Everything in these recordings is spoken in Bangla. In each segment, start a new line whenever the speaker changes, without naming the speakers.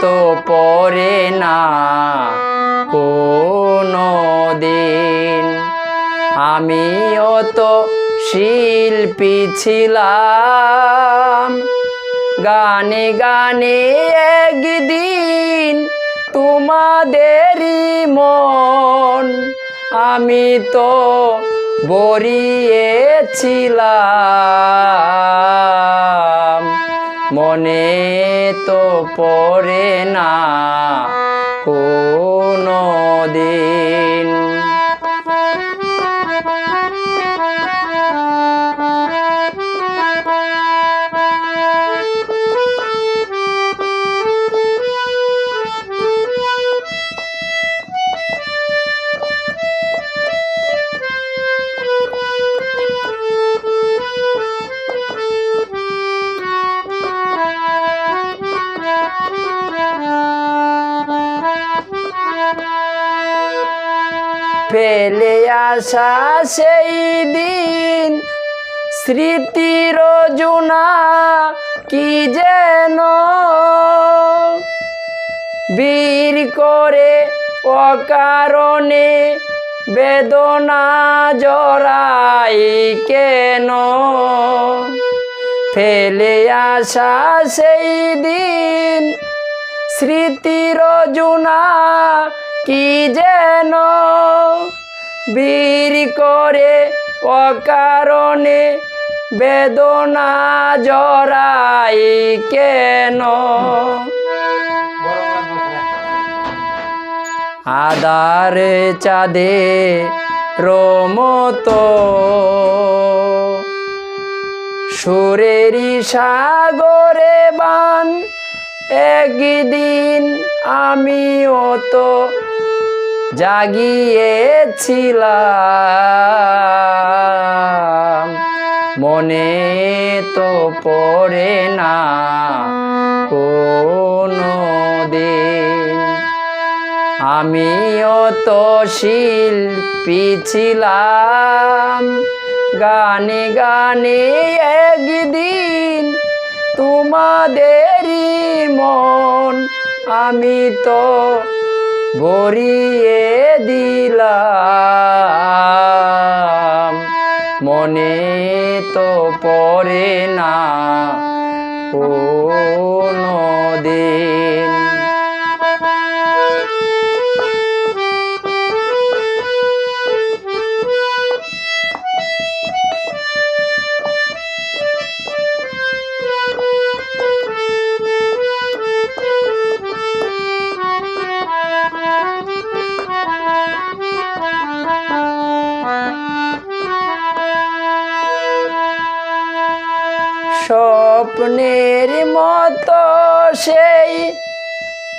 তো পড়ে না কোনো দিন। আমিও তো শিল্পী ছিলাম, গানে গানে একদিন তোমাদেরই মন আমি তো বরিয়েছিলাম। মনে তো পড়ে না কোনো দিন। ফেলে আসা সেই দিন স্মৃতির জুনা কি যেন বীর করে অকারণে বেদনা জড়াই কেন। ফেলে আসা সেই দিন স্মৃতির জুনা কি যেন বীর করে অকারণে বেদনা জড়াই কেন। আধার চাঁদে রমতো সুরেরি সাগরে বান একদিন আমিও তো জাগিয়েছিলাম। মনে তো পড়ে না কোনো দিন। আমিও তো শিল্পী ছিলাম, গানে গানে একদিন তোমাদেরই মন আমি তো ভরিয়ে দিলাম। মনে তো পড়ে না কোনো দিন। স্বপ্নের মতো সেই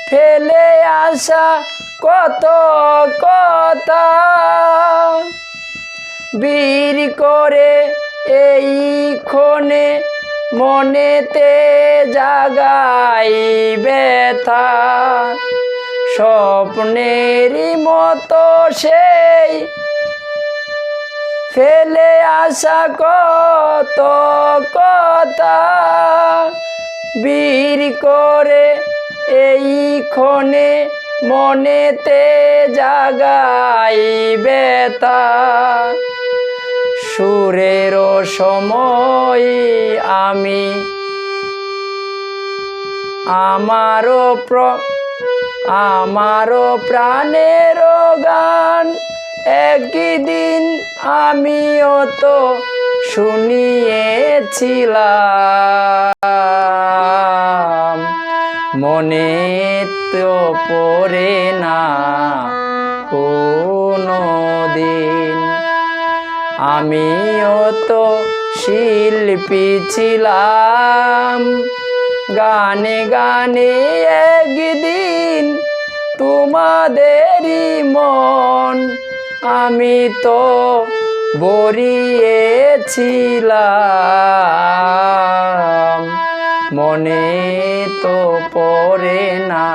ফেলে আসা কত কথা বীর করে এই ক্ষণে মনেতে জাগাই ব্যথা। স্বপ্নের মতো সেই ফেলে আসা কত কথা বীর করে এই ক্ষণে মনেতে জাগাই ব্যথা। সুরের সময় আমি আমারও প্রাণের গান একদিন আমিও তো শুনিয়েছিলাম। মনে তো পড়ে না কোনো দিন। আমিও তো শিল্পী ছিলাম, গানে গানে একদিন তোমাদেরই মন আমি তো ভরিয়েছিলাম। মনে তো পড়ে না